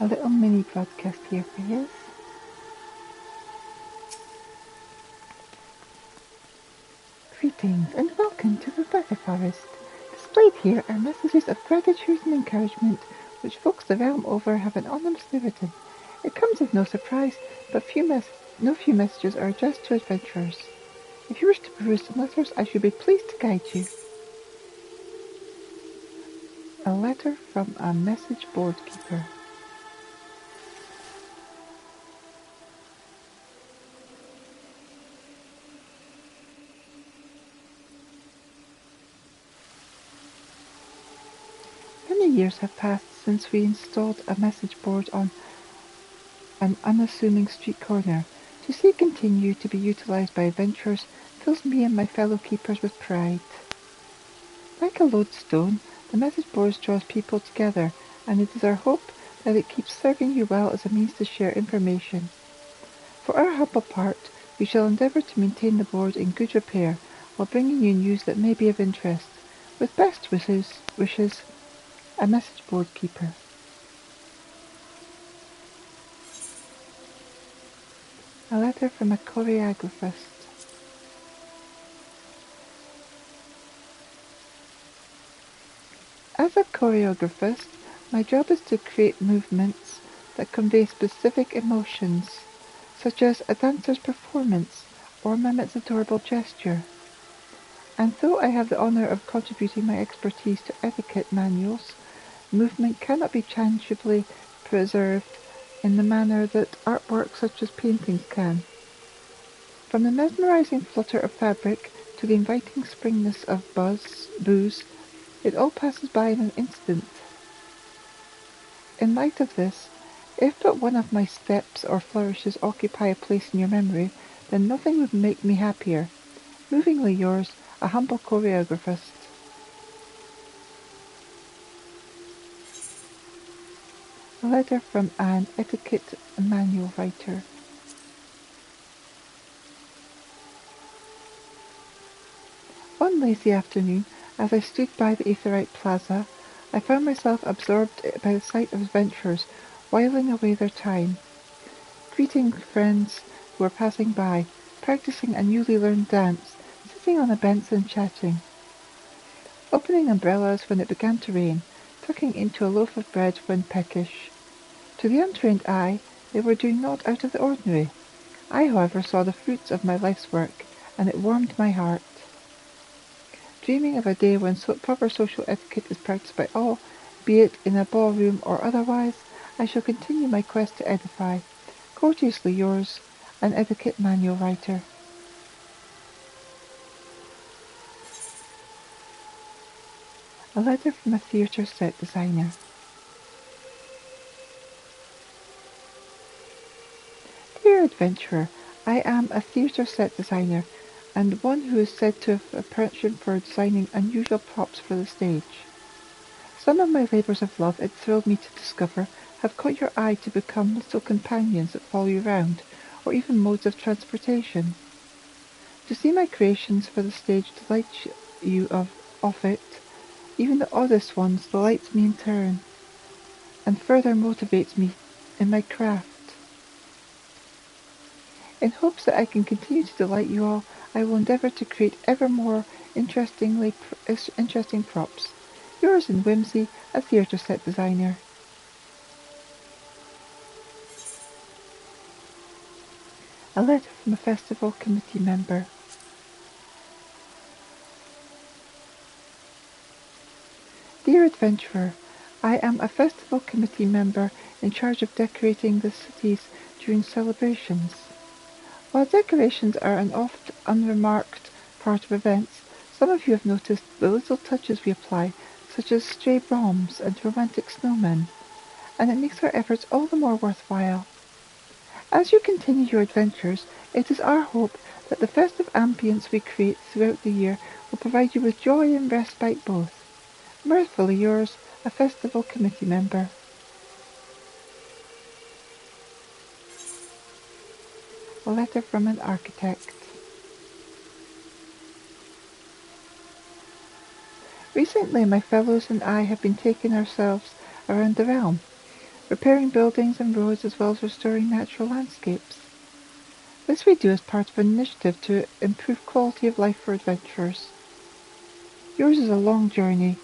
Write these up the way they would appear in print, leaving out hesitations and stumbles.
A little mini broadcast here for you. Greetings and welcome to the Weather Forest. Displayed here are messages of gratitude and encouragement which folks the realm over have anonymously written. It comes as no surprise, but no few messages are addressed to adventurers. If you wish to peruse some letters, I should be pleased to guide you. A letter from a message board keeper. Many years have passed since we installed a message board on an unassuming street corner. To see it continue to be utilized by adventurers fills me and my fellow keepers with pride. Like a lodestone, the message board draws people together, and it is our hope that it keeps serving you well as a means to share information. For our humble part, we shall endeavour to maintain the board in good repair while bringing you news that may be of interest. With best wishes, a message board keeper. A letter from a choreographist. As a choreographist, my job is to create movements that convey specific emotions, such as a dancer's performance or a mimic's adorable gesture. And though I have the honour of contributing my expertise to etiquette manuals, movement cannot be tangibly preserved in the manner that artwork such as paintings can. From the mesmerizing flutter of fabric to the inviting springiness of booze, it all passes by in an instant. In light of this, if but one of my steps or flourishes occupy a place in your memory, then nothing would make me happier. Movingly yours, a humble choreographist. A letter from an etiquette manual writer. One lazy afternoon, as I stood by the Aetherite Plaza, I found myself absorbed by the sight of adventurers whiling away their time, greeting friends who were passing by, practicing a newly learned dance, sitting on a bench and chatting, opening umbrellas when it began to rain, tucking into a loaf of bread when peckish. To the untrained eye, they were doing naught out of the ordinary. I, however, saw the fruits of my life's work, and it warmed my heart. Dreaming of a day when proper social etiquette is practiced by all, be it in a ballroom or otherwise, I shall continue my quest to edify. Courteously yours, an etiquette manual writer. A letter from a theatre set designer. Dear adventurer, I am a theatre set designer, and one who is said to have a penchant for designing unusual props for the stage. Some of my labours of love, it thrilled me to discover, have caught your eye to become little companions that follow you round, or even modes of transportation. To see my creations for the stage delights you of it, even the oddest ones delights me in turn, and further motivates me in my craft. In hopes that I can continue to delight you all, I will endeavour to create ever more interesting props. Yours in whimsy, a theatre set designer. A letter from a festival committee member. Dear adventurer, I am a festival committee member in charge of decorating the cities during celebrations. While decorations are an oft unremarked part of events, some of you have noticed the little touches we apply, such as stray bombs and romantic snowmen, and it makes our efforts all the more worthwhile. As you continue your adventures, it is our hope that the festive ambience we create throughout the year will provide you with joy and respite both. Mirthfully yours, a festival committee member. A letter from an architect. Recently my fellows and I have been taking ourselves around the realm. repairing buildings and roads as well as restoring natural landscapes. This we do as part of an initiative to improve quality of life for adventurers. Yours is a long journey.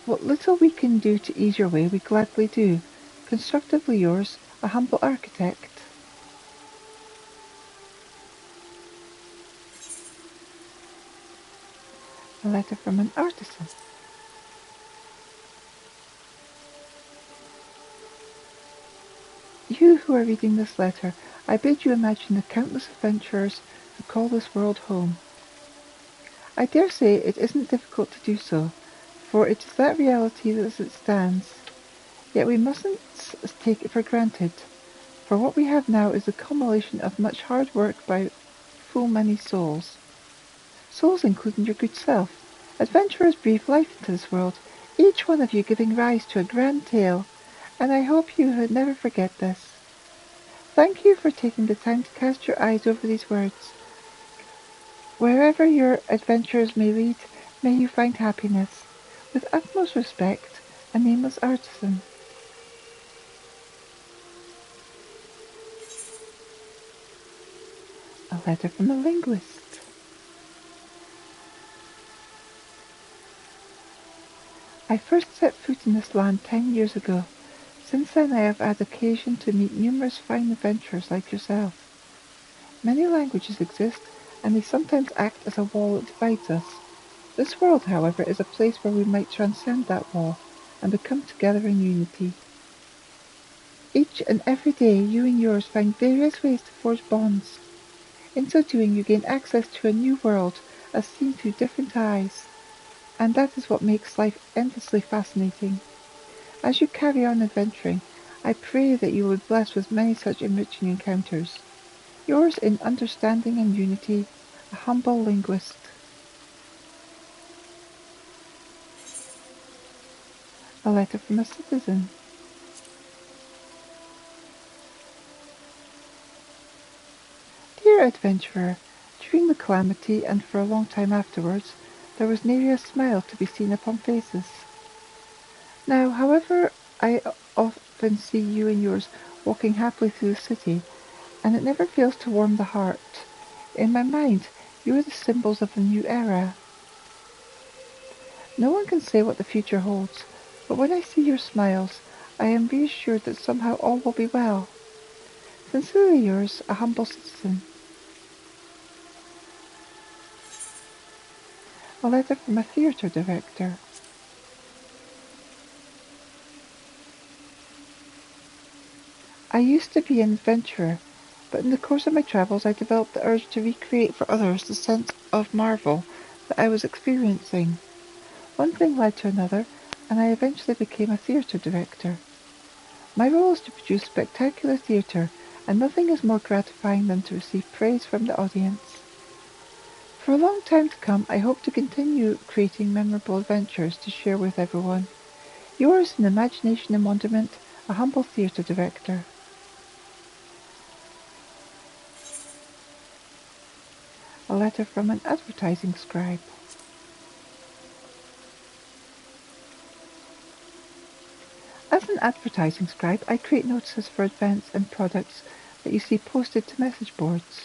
What little we can do to ease your way, we gladly do. Constructively yours, a humble architect. A letter from an artisan. You who are reading this letter, I bid you imagine the countless adventurers who call this world home. I dare say it isn't difficult to do so, for it is that reality as it stands. Yet we mustn't take it for granted, for what we have now is the culmination of much hard work by full many souls. Souls including your good self. Adventurers breathe life into this world, each one of you giving rise to a grand tale, and I hope you would never forget this. Thank you for taking the time to cast your eyes over these words. Wherever your adventures may lead, may you find happiness. With utmost respect, a nameless artisan. A letter from a linguist. I first set foot in this land 10 years ago. Since then I have had occasion to meet numerous fine adventurers like yourself. Many languages exist, and they sometimes act as a wall that divides us. This world, however, is a place where we might transcend that wall and become together in unity. Each and every day you and yours find various ways to forge bonds. In so doing you gain access to a new world as seen through different eyes, and that is what makes life endlessly fascinating. As you carry on adventuring, I pray that you will be blessed with many such enriching encounters. Yours in understanding and unity, a humble linguist. A letter from a citizen. Dear adventurer, during the calamity and for a long time afterwards, there was nary a smile to be seen upon faces. Now, however, I often see you and yours walking happily through the city, and it never fails to warm the heart. In my mind, you are the symbols of a new era. No one can say what the future holds, but when I see your smiles, I am reassured that somehow all will be well. Sincerely yours, a humble citizen. A letter from a theatre director. I used to be an adventurer, but in the course of my travels I developed the urge to recreate for others the sense of marvel that I was experiencing. One thing led to another, and I eventually became a theatre director. My role is to produce spectacular theatre, and nothing is more gratifying than to receive praise from the audience. For a long time to come, I hope to continue creating memorable adventures to share with everyone. Yours in imagination and wonderment, a humble theatre director. A letter from an advertising scribe. As an advertising scribe, I create notices for events and products that you see posted to message boards.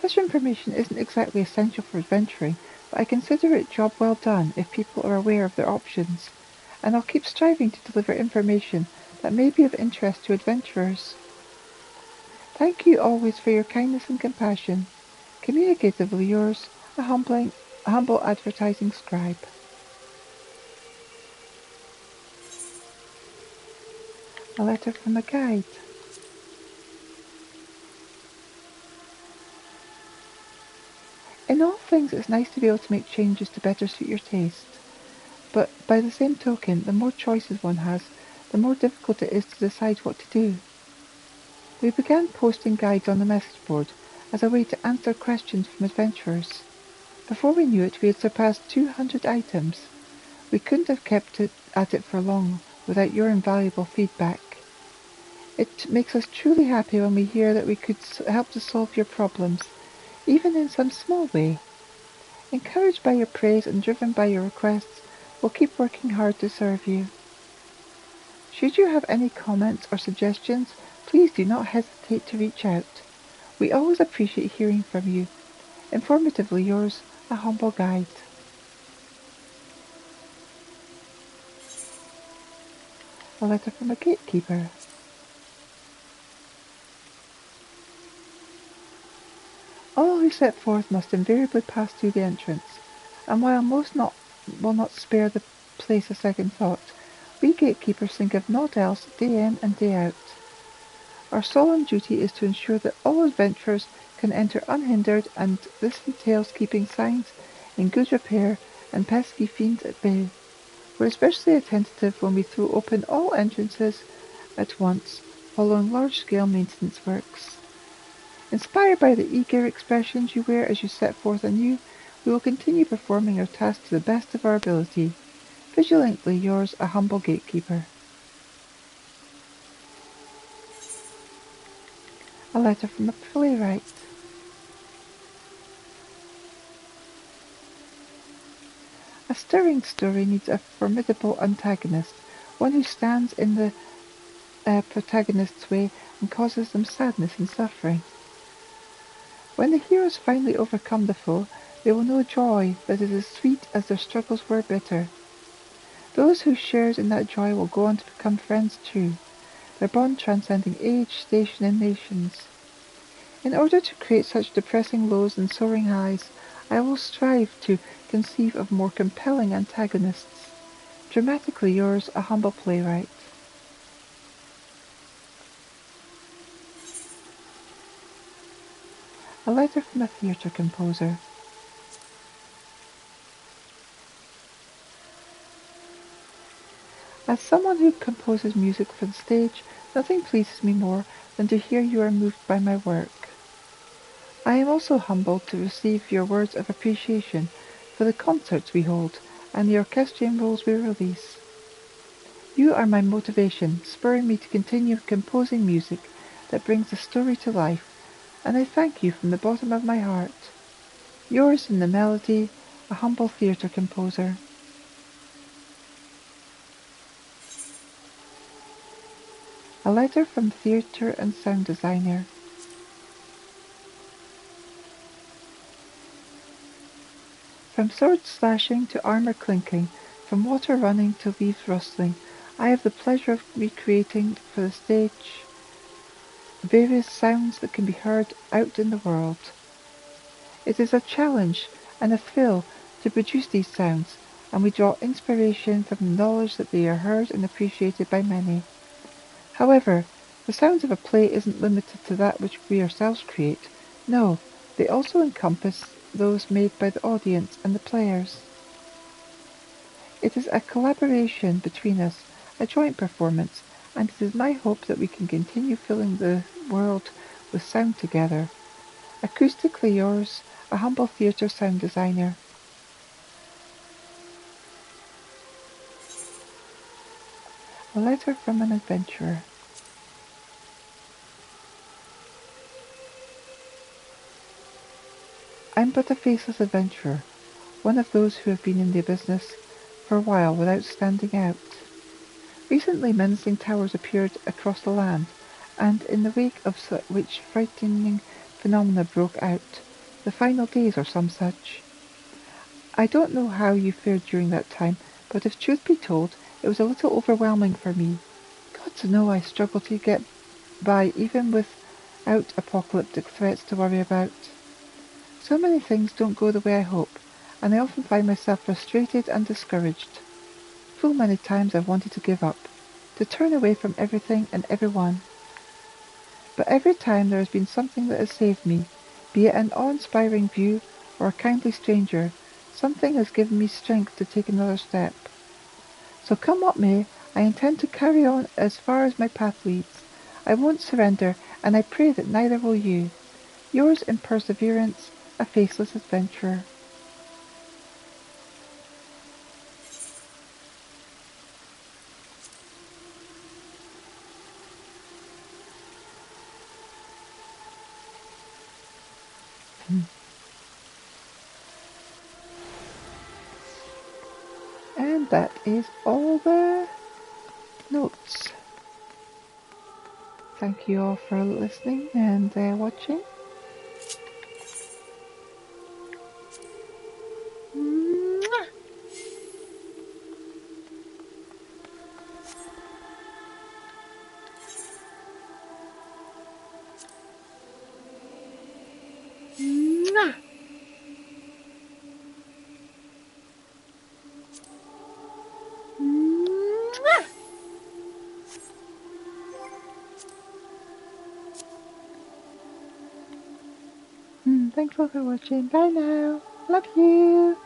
Such information isn't exactly essential for adventuring, but I consider it job well done if people are aware of their options, and I'll keep striving to deliver information that may be of interest to adventurers. Thank you always for your kindness and compassion. Communicatively yours, a humble advertising scribe. A letter from a guide. In all things it's nice to be able to make changes to better suit your taste, but by the same token, the more choices one has, the more difficult it is to decide what to do. We began posting guides on the message board as a way to answer questions from adventurers. Before we knew it, we had surpassed 200 items. We couldn't have kept at it for long without your invaluable feedback. It makes us truly happy when we hear that we could help to solve your problems, even in some small way. Encouraged by your praise and driven by your requests, we'll keep working hard to serve you. Should you have any comments or suggestions, please do not hesitate to reach out. We always appreciate hearing from you. Informatively yours, a humble guide. A letter from a gatekeeper. All who set forth must invariably pass through the entrance, and while most will not spare the place a second thought, we gatekeepers think of naught else day in and day out. Our solemn duty is to ensure that all adventurers can enter unhindered, and this entails keeping signs in good repair and pesky fiends at bay. We're especially attentive when we throw open all entrances at once, following large-scale maintenance works. Inspired by the eager expressions you wear as you set forth anew, we will continue performing our task to the best of our ability. Vigilantly yours, a humble gatekeeper. A letter from a playwright. A stirring story needs a formidable antagonist, one who stands in the protagonist's way and causes them sadness and suffering. When the heroes finally overcome the foe, they will know joy that is as sweet as their struggles were bitter. Those who shared in that joy will go on to become friends too, their bond transcending age, station, and nations. In order to create such depressing lows and soaring highs, I will strive to conceive of more compelling antagonists. Dramatically yours, a humble playwright. A letter from a theatre composer. As someone who composes music for the stage, nothing pleases me more than to hear you are moved by my work. I am also humbled to receive your words of appreciation for the concerts we hold and the orchestrion roles we release. You are my motivation, spurring me to continue composing music that brings the story to life, and I thank you from the bottom of my heart. Yours in the melody, a humble theatre composer. A letter from theatre and sound designer. From sword slashing to armor clinking, from water running to leaves rustling, I have the pleasure of recreating for the stage various sounds that can be heard out in the world. It is a challenge and a thrill to produce these sounds, and we draw inspiration from the knowledge that they are heard and appreciated by many. However, the sounds of a play isn't limited to that which we ourselves create. No, they also encompass those made by the audience and the players. It is a collaboration between us, a joint performance, and it is my hope that we can continue filling the world with sound together. Acoustically yours, a humble theatre sound designer. A letter from an adventurer. I'm but a faceless adventurer, one of those who have been in the business for a while without standing out. Recently menacing towers appeared across the land, and in the wake of which frightening phenomena broke out, the final days or some such. I don't know how you fared during that time, but if truth be told, it was a little overwhelming for me. Gods know I struggled to get by even without apocalyptic threats to worry about. So many things don't go the way I hope, and I often find myself frustrated and discouraged. Full many times I've wanted to give up, to turn away from everything and everyone. But every time there has been something that has saved me, be it an awe-inspiring view or a kindly stranger, something has given me strength to take another step. So come what may, I intend to carry on as far as my path leads. I won't surrender, and I pray that neither will you. Yours in perseverance, a faceless adventurer. And that is all the notes. Thank you all for listening and watching. Mwah! Mwah! Mwah! Thanks all for watching. Bye now. Love you.